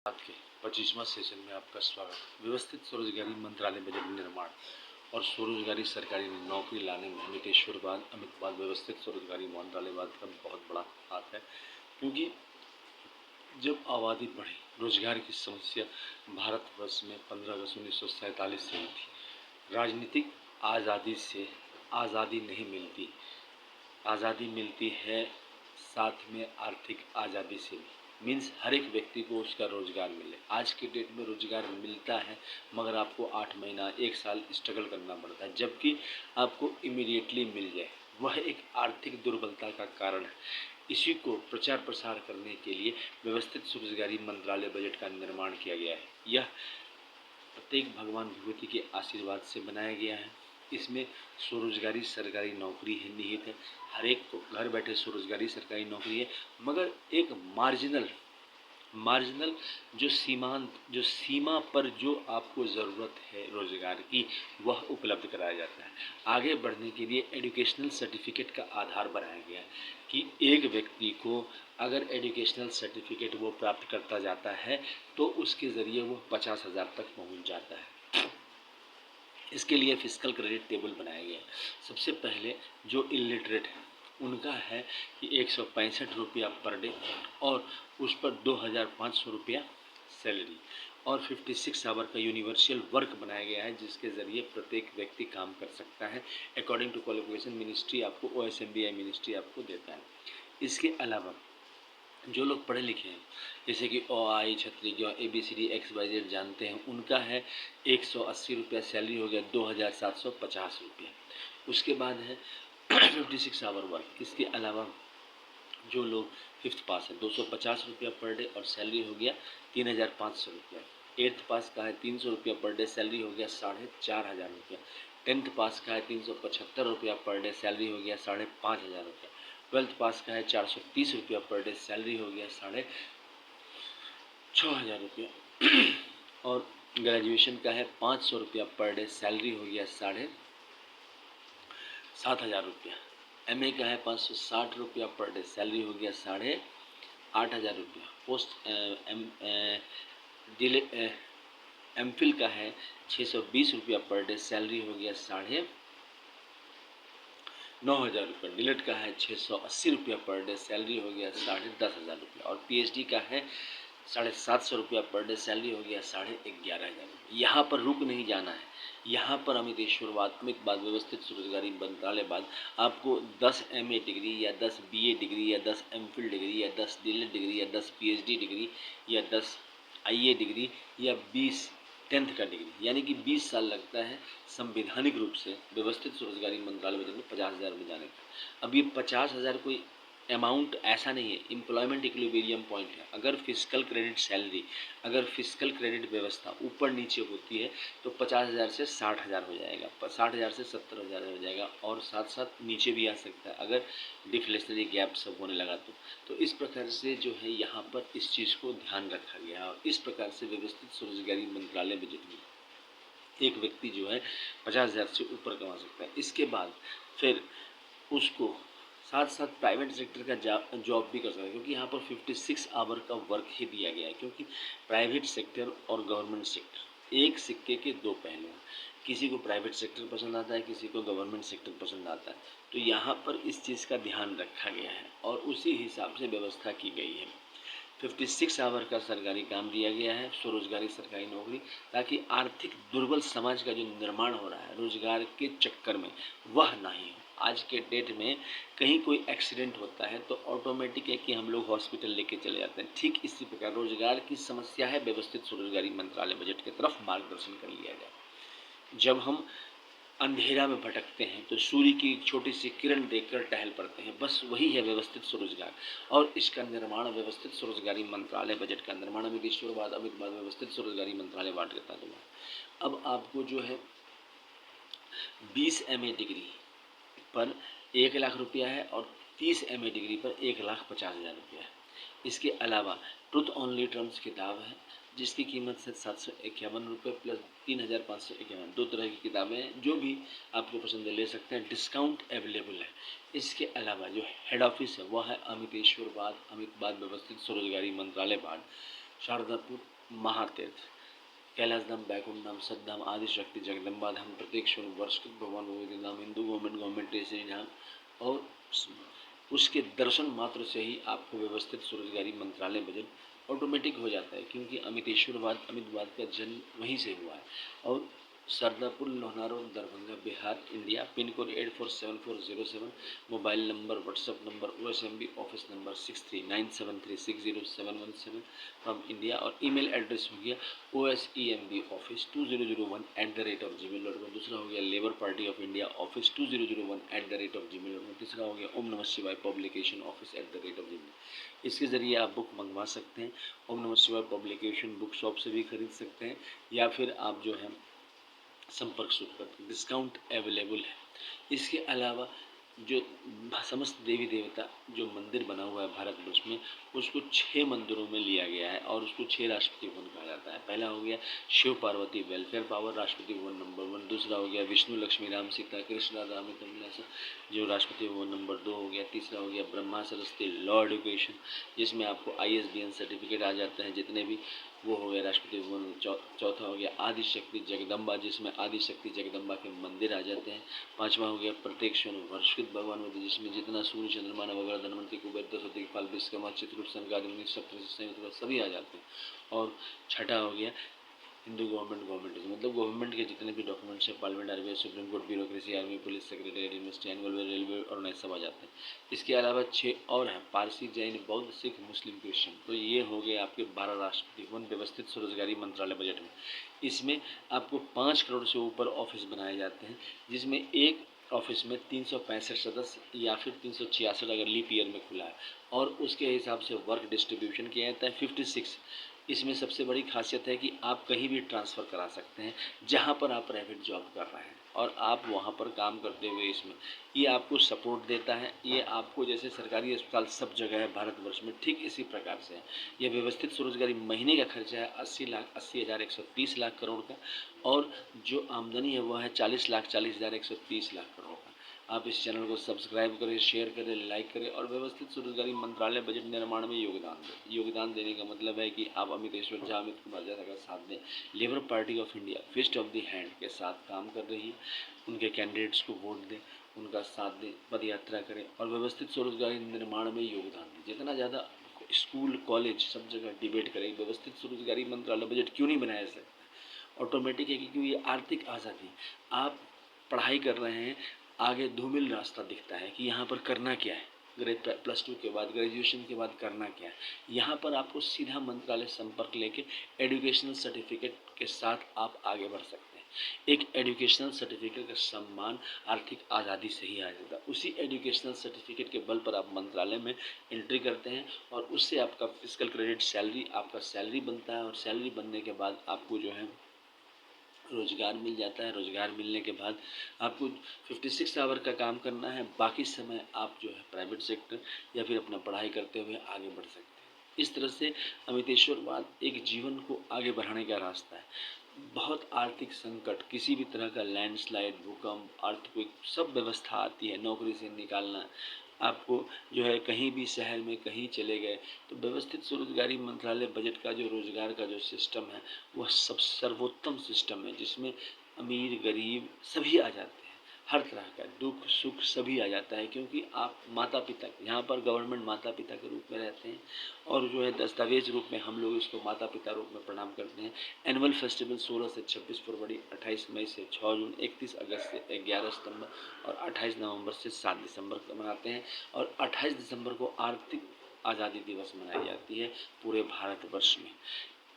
आज के 25वां सेशन में आपका स्वागत। व्यवस्थित स्वरोजगारी मंत्रालय बजट निर्माण और स्वरोजगारी सरकारी नौकरी लाने में अमितवाद व्यवस्थित स्वरोजगारी मंत्रालयवाद का बहुत बड़ा हाथ है, क्योंकि जब आबादी बढ़ी, रोजगार की समस्या भारतवर्ष में 15 अगस्त 1947 से हुई थी। राजनीतिक आज़ादी से आज़ादी नहीं मिलती, आज़ादी मिलती है साथ में आर्थिक आज़ादी से भी। मीन्स हर एक व्यक्ति को उसका रोज़गार मिले। आज के डेट में रोज़गार मिलता है, मगर आपको 8 महीना 1 साल स्ट्रगल करना पड़ता है, जबकि आपको इमीडिएटली मिल जाए, वह एक आर्थिक दुर्बलता का कारण है। इसी को प्रचार प्रसार करने के लिए व्यवस्थित स्वरोजगारी मंत्रालय बजट का निर्माण किया गया है। यह प्रत्येक भगवान विभूति के आशीर्वाद से बनाया गया है। इसमें स्वरोजगारी सरकारी नौकरी है निहित है। हर एक को घर बैठे स्वरोजगारी सरकारी नौकरी है, मगर एक मार्जिनल जो सीमा पर जो आपको ज़रूरत है रोज़गार की, वह उपलब्ध कराया जाता है। आगे बढ़ने के लिए एजुकेशनल सर्टिफिकेट का आधार बनाया गया है कि एक व्यक्ति को अगर एजुकेशनल सर्टिफिकेट वो प्राप्त करता जाता है तो उसके ज़रिए वो 50,000 तक पहुंच जाता है। इसके लिए फिस्कल क्रेडिट टेबल बनाया गया है। सबसे पहले जो इलिटरेट है उनका है कि 165 रुपया पर डे और उस पर 2,500 रुपया सैलरी, और 56 आवर का यूनिवर्सल वर्क बनाया गया है, जिसके ज़रिए प्रत्येक व्यक्ति काम कर सकता है। अकॉर्डिंग टू क्वालिफिकेशन मिनिस्ट्री आपको OSMBI मिनिस्ट्री आपको देता है। इसके अलावा जो लोग पढ़े लिखे हैं, जैसे कि OI छत्री जो ABCD XYZ जानते हैं, उनका है 180 रुपया सैलरी हो गया, 2,750 रुपया। उसके बाद है 56 आवर वर्क। इसके अलावा जो लोग 5th पास है 250 रुपया पर डे और सैलरी हो गया 3,500 रुपया। 8th पास का है 300 रुपया पर डे, सैलरी हो गया 4,500 रुपया। 10th पास का है 375 रुपया पर डे, सैलरी हो गया 5,500 रुपया। 12th पास का है 430 रुपया पर डे, सैलरी हो गया 6,500 रुपया। और ग्रेजुएशन का है 500 रुपया पर डे, सैलरी हो गया 7,500 रुपया। MA का है 560 रुपया पर डे, सैलरी हो गया 8,500 रुपया। पोस्ट MPhil का है 620 रुपया पर डे, सैलरी हो गया 9,500 रुपया। डिलेट का है 680 रुपया पर डे, सैलरी हो गया 10,500 रुपया। और PhD का है 750 रुपया पर डे, सैलरी हो गया 11,500 रुपया। यहाँ पर रुक नहीं जाना है, यहाँ पर अमितेश्वरवात्मिकवाद व्यवस्थित स्वरोजगारी मंत्रालयवाद आपको 10 MA डिग्री या 10 BA डिग्री या 10 MPhil डिग्री या 10 डिलेट डिग्री या 10 PhD डिग्री या 10 IA डिग्री या 20 10th का डिग्री, यानी कि 20 साल लगता है संवैधानिक रूप से व्यवस्थित स्वरोजगारी मंत्रालय बजट में 50,000 में जाने का। अब ये 50,000 कोई अमाउंट ऐसा नहीं है, एम्प्लॉयमेंट इक्विलिब्रियम पॉइंट है। अगर फिस्कल क्रेडिट सैलरी, अगर फिस्कल क्रेडिट व्यवस्था ऊपर नीचे होती है तो 50,000 से 60,000 हो जाएगा, 60,000 से 70,000 हो जाएगा, और साथ साथ नीचे भी आ सकता है अगर डिफ्लेशनरी गैप सब होने लगा तो इस प्रकार से जो है यहाँ पर इस चीज़ को ध्यान रखा गया और इस प्रकार से व्यवस्थित स्वरोजगारी मंत्रालय बजट में एक व्यक्ति जो है 50,000 से ऊपर कमा सकता है। इसके बाद फिर उसको साथ साथ प्राइवेट सेक्टर का जॉब भी कर सकता है, क्योंकि यहाँ पर 56 आवर का वर्क ही दिया गया है। क्योंकि प्राइवेट सेक्टर और गवर्नमेंट सेक्टर एक सिक्के के दो पहलू हैं। किसी को प्राइवेट सेक्टर पसंद आता है, किसी को गवर्नमेंट सेक्टर पसंद आता है, तो यहाँ पर इस चीज़ का ध्यान रखा गया है और उसी हिसाब से व्यवस्था की गई है। 56 आवर का सरकारी काम दिया गया है, स्वरोजगारी सरकारी नौकरी, ताकि आर्थिक दुर्बल समाज का जो निर्माण हो रहा है रोजगार के चक्कर में, वह नहीं हो। आज के डेट में कहीं कोई एक्सीडेंट होता है तो ऑटोमेटिक है कि हम लोग हॉस्पिटल लेके चले जाते हैं। ठीक इसी प्रकार रोजगार की समस्या है, व्यवस्थित स्वरोजगारी मंत्रालय बजट की तरफ मार्गदर्शन कर लिया जाए। जब हम अंधेरा में भटकते हैं तो सूर्य की छोटी सी किरण देखकर टहल पड़ते हैं, बस वही है व्यवस्थित स्वरोजगार। और इसका निर्माण व्यवस्थित स्वरोजगारी मंत्रालय बजट का निर्माण अमितेश्वरवाद व्यवस्थित स्वरोजगारी मंत्रालय वार्ड करता है। अब आपको जो है 20 MA डिग्री पर 1,00,000 रुपया है और 30 MA डिग्री पर 1,50,000 रुपया है। इसके अलावा ट्रुथ ओनली टर्म्स किताब है, जिसकी कीमत है 751 रुपये प्लस 3,551। 2 तरह की किताबें हैं, जो भी आपको पसंद है ले सकते हैं, डिस्काउंट अवेलेबल है। इसके अलावा जो हेड ऑफिस है वह है अमितेश्वरवाद व्यवस्थित स्वरोजगारी मंत्रालय वार्ड, शारदापुर, महातीर्थ, कैलाश धाम, बैकुंठ धाम, सतधाम, आदि शक्ति जगदम्बा धाम, प्रत्येक वर्षकृत भगवान भगवती धाम, हिंदू गवर्नमेंट टेरिटरी धाम और उसके दर्शन मात्र से ही आपको व्यवस्थित स्वरोजगारी मंत्रालय बजट ऑटोमेटिक हो जाता है, क्योंकि अमितवाद का जन्म वहीं से हुआ है। और Sardapur, Lohnaro, Darbhanga, Bihar, India, pin code 847407, mobile number, WhatsApp number, OSMB office number 6397360717 from India, और ईमेल एड्रेस हो गया OSEMBoffice2001@gmail.com। दूसरा हो गया labour party of India office 2001@gmail.com। तीसरा हो गया ओम नमः शिवाय पब्लिकेशन ऑफिस @gmail। इसके ज़रिए आप बुक मंगवा सकते हैं। ओम नमः शिवाय पब्लिकेशन बुक शॉप से भी खरीद सकते हैं, या फिर आप जो है संपर्क शुरू करते हैं, डिस्काउंट अवेलेबल है। इसके अलावा जो समस्त देवी देवता जो मंदिर बना हुआ है भारतवर्ष में, उसको 6 मंदिरों में लिया गया है और उसको 6 राष्ट्रपति भवन कहा जाता है। पहला हो गया Shiv Parvati welfare power, Rashtrapati Bhavan number 1। दूसरा हो गया विष्णु लक्ष्मी राम सीता कृष्ण राधा अमित अभिलाषा, जो राष्ट्रपति भवन नंबर 2 हो गया। तीसरा हो गया ब्रह्मा सरस्वती लॉ एडुकेशन, जिसमें आपको ISBN सर्टिफिकेट आ जाते हैं जितने भी, वो हो गया राष्ट्रपति भवन। चौथा हो गया आदि शक्ति जगदम्बा, जिसमें आदि शक्ति जगदम्बा के मंदिर आ जाते हैं। पांचवा हो गया प्रत्येक वर्षकृत भगवान मंदिर, जिसमें जितना सूर्य चंद्रमा नवग्रह धनवंतरी कुबेर दशरथी पाल विश्वकर्मा चित्ररूप सनकादिक सप्तऋषि संयुक्त सभी आ जाते हैं। और छठा हो गया हिंदू गवर्नमेंट, मतलब गवर्नमेंट के जितने भी डॉक्यूमेंट्स हैं, parliament, RBI, supreme court, bureaucracy, army, police, secretariat, university, annual, railway और नए सब आ जाते हैं। इसके अलावा 6 और हैं, पारसी, जैन, बौद्ध, सिख, मुस्लिम, क्रिश्चियन। तो ये हो गए आपके 12 राष्ट्रपति भवन व्यवस्थित स्वरोजगारी मंत्रालय बजट में। इसमें आपको 5 करोड़ से ऊपर ऑफिस बनाए जाते हैं, जिसमें एक ऑफिस में 365 सदस्य या फिर 366 अगर लीप ईयर में खुला है, और उसके हिसाब से वर्क डिस्ट्रीब्यूशन किया जाता है 56। इसमें सबसे बड़ी खासियत है कि आप कहीं भी ट्रांसफ़र करा सकते हैं, जहां पर आप प्राइवेट जॉब कर रहे हैं और आप वहां पर काम करते हुए, इसमें ये आपको सपोर्ट देता है। ये आपको जैसे सरकारी अस्पताल सब जगह है भारतवर्ष में, ठीक इसी प्रकार से है। ये व्यवस्थित स्वरोजगारी महीने का खर्चा है 80,130 लाख करोड़ का, और जो आमदनी है वह है 40,40,130 लाख करोड़ का। आप इस चैनल को सब्सक्राइब करें, शेयर करें, लाइक करें और व्यवस्थित स्वरोजगारी मंत्रालय बजट निर्माण में योगदान दें। योगदान देने का मतलब है कि आप अमितेश्वर झा, अमित कुमार झा का साथ दें। Labour party of India fist of the hand के साथ काम कर रही है। उनके कैंडिडेट्स को वोट दें, उनका साथ दें, पद यात्रा करें और व्यवस्थित स्वरोजगारी निर्माण में योगदान दें। जितना ज़्यादा स्कूल कॉलेज सब जगह डिबेट करें व्यवस्थित स्वरोजगारी मंत्रालय बजट क्यों नहीं बनाया जा सकता। ऑटोमेटिक है, क्योंकि ये आर्थिक आज़ादी, आप पढ़ाई कर रहे हैं, आगे धूमिल रास्ता दिखता है कि यहाँ पर करना क्या है, +2 के बाद, ग्रेजुएशन के बाद करना क्या है। यहाँ पर आपको सीधा मंत्रालय संपर्क लेके एजुकेशनल सर्टिफिकेट के साथ आप आगे बढ़ सकते हैं। एक एजुकेशनल सर्टिफिकेट का सम्मान आर्थिक आज़ादी से ही आ जाता है। उसी एजुकेशनल सर्टिफिकेट के बल पर आप मंत्रालय में एंट्री करते हैं और उससे आपका फिजिकल क्रेडिट सैलरी, आपका सैलरी बनता है, और सैलरी बनने के बाद आपको जो है रोज़गार मिल जाता है। रोज़गार मिलने के बाद आपको 56 आवर का काम करना है, बाकी समय आप जो है प्राइवेट सेक्टर या फिर अपना पढ़ाई करते हुए आगे बढ़ सकते हैं। इस तरह से अमितेश्वरवाद एक जीवन को आगे बढ़ाने का रास्ता है। बहुत आर्थिक संकट, किसी भी तरह का लैंडस्लाइड, भूकंप, अर्थक्वेक, सब व्यवस्था आती है, नौकरी से निकालना, आपको जो है कहीं भी शहर में कहीं चले गए, तो व्यवस्थित स्वरोजगारी मंत्रालय बजट का जो रोजगार का जो सिस्टम है, वह सब सर्वोत्तम सिस्टम है, जिसमें अमीर गरीब सभी आ जाते हैं। हर तरह का दुख सुख सभी आ जाता है, क्योंकि आप माता पिता, यहाँ पर गवर्नमेंट माता पिता के रूप में रहते हैं, और जो है दस्तावेज रूप में हम लोग इसको माता पिता रूप में प्रणाम करते हैं। एनुअल फेस्टिवल 16 से 26 फरवरी, 28 मई से 6 जून, 31 अगस्त से 11 सितंबर और 28 नवंबर से 7 दिसंबर को मनाते हैं। और 28 दिसंबर को आर्थिक आज़ादी दिवस मनाई जाती है पूरे भारतवर्ष में।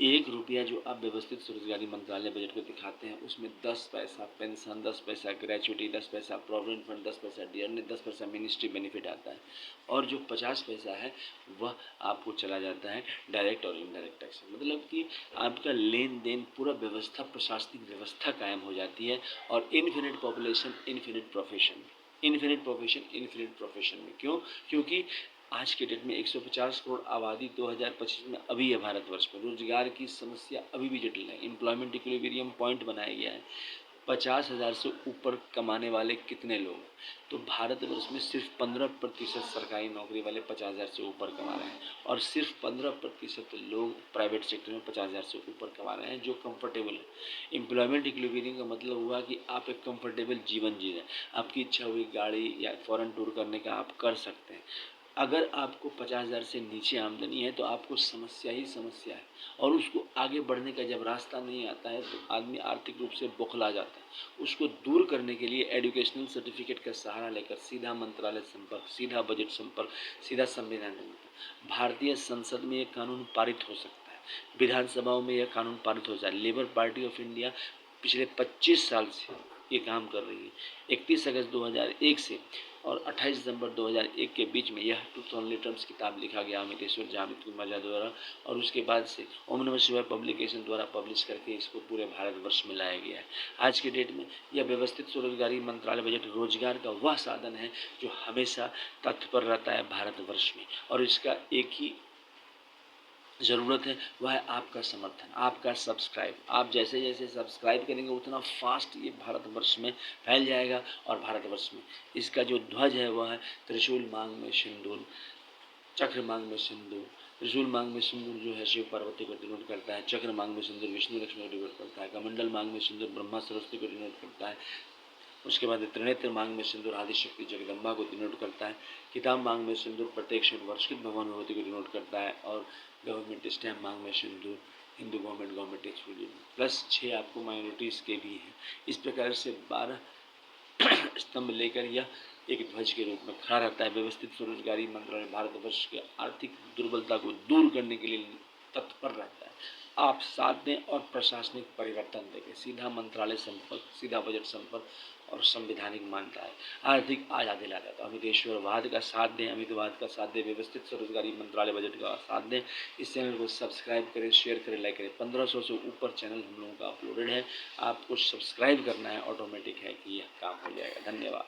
1 रुपया जो आप व्यवस्थित स्वरोजगारी मंत्रालय बजट को दिखाते हैं, उसमें 10 पैसा पेंशन, 10 पैसा ग्रेच्युटी, 10 पैसा प्रोविडेंट फंड, 10 पैसा डीएनए, 10 पैसा मिनिस्ट्री बेनिफिट आता है, और जो 50 पैसा है वह आपको चला जाता है डायरेक्ट और इनडायरेक्ट टैक्स। मतलब कि आपका लेन देन पूरा व्यवस्था, प्रशासनिक व्यवस्था कायम हो जाती है। और infinite population infinite profession, infinite profession में क्यों? क्योंकि आज के डेट में 150 करोड़ आबादी 2025 में अभी है भारतवर्ष में। रोजगार की समस्या अभी भी जटिल है। एम्प्लॉयमेंट इक्विलिब्रियम पॉइंट बनाया गया है, 50,000 से ऊपर कमाने वाले कितने लोग हैं? तो भारतवर्ष में सिर्फ 15% सरकारी नौकरी वाले 50,000 से ऊपर कमा रहे हैं और सिर्फ 15% लोग प्राइवेट सेक्टर में 50,000 से ऊपर कमा रहे हैं जो कंफर्टेबल है। एम्प्लॉयमेंट इक्विलिब्रियम का मतलब हुआ कि आप एक कंफर्टेबल जीवन जी रहे हैं, आपकी इच्छा हुई गाड़ी या फॉरेन टूर करने का आप कर सकते हैं। अगर आपको 50,000 से नीचे आमदनी है तो आपको समस्या ही समस्या है और उसको आगे बढ़ने का जब रास्ता नहीं आता है तो आदमी आर्थिक रूप से बौखला जाता है। उसको दूर करने के लिए एजुकेशनल सर्टिफिकेट का सहारा लेकर सीधा मंत्रालय संपर्क, सीधा बजट संपर्क, सीधा संविधान संपर्क। भारतीय संसद में यह कानून पारित हो सकता है, विधानसभाओं में यह कानून पारित हो जाए। लेबर पार्टी ऑफ इंडिया पिछले 25 साल से ये काम कर रही है। 31 अगस्त 2001 से और 28 दिसंबर 2001 के बीच में यह ट्रूथ ओनली टर्म्स किताब लिखा गया अमितेश्वर जामित कुमार झा द्वारा और उसके बाद से ओम नमः शिवाय पब्लिकेशन द्वारा पब्लिश करके इसको पूरे भारतवर्ष में लाया गया है। आज के डेट में यह व्यवस्थित स्वरोजगारी मंत्रालय बजट रोजगार का वह साधन है जो हमेशा तत्पर रहता है भारतवर्ष में और इसका एक ही ज़रूरत है, वह है आपका समर्थन, आपका सब्सक्राइब। आप जैसे जैसे सब्सक्राइब करेंगे उतना फास्ट ये भारतवर्ष में फैल जाएगा और भारतवर्ष में इसका जो ध्वज है वह है त्रिशूल मांग में सिंदूर, चक्र मांग में सिंदूर। त्रिशूल मांग में सिंदूर जो है शिव पार्वती को डिनोट करता है, चक्र मांग में सिंदूर विष्णु लक्ष्मी को डिनोट करता है, कमंडल मांग में सिंदूर ब्रह्मा सरस्वती को डिनोट करता है, उसके बाद त्रिनेत्र मांग में सिंदूर आदिशक्ति जगदम्बा को डिनोट करता है, किताब मांग में सिंदूर प्रत्यक्ष वर्षित भगवान भगवती को डिनोट करता है और गवर्नमेंट स्टैम्प मांग में सिंदूर हिंदू गवर्नमेंट एक्सक्लूडिंग प्लस 6 आपको माइनॉरिटीज़ के भी हैं। इस प्रकार से 12 स्तंभ लेकर यह एक ध्वज के रूप में खड़ा रहता है। व्यवस्थित स्वरोजगारी मंत्रालय भारतवर्ष के आर्थिक दुर्बलता को दूर करने के लिए तत्पर रहता है। आप साथ दें और प्रशासनिक परिवर्तन देखें, सीधा मंत्रालय संपर्क, सीधा बजट संपर्क और संवैधानिक मान्यता है, आर्थिक आज़ादी लाता है। तो अमितेश्वरवाद का साथ दें, अमितवाद का साथ दें, व्यवस्थित स्वरोजगारी मंत्रालय बजट का साथ दें। इस चैनल को सब्सक्राइब करें, शेयर करें, लाइक करें। 1500 से ऊपर चैनल हम लोगों का अपलोडेड है, आपको सब्सक्राइब करना है, ऑटोमेटिक है कि यह काम हो जाएगा। धन्यवाद।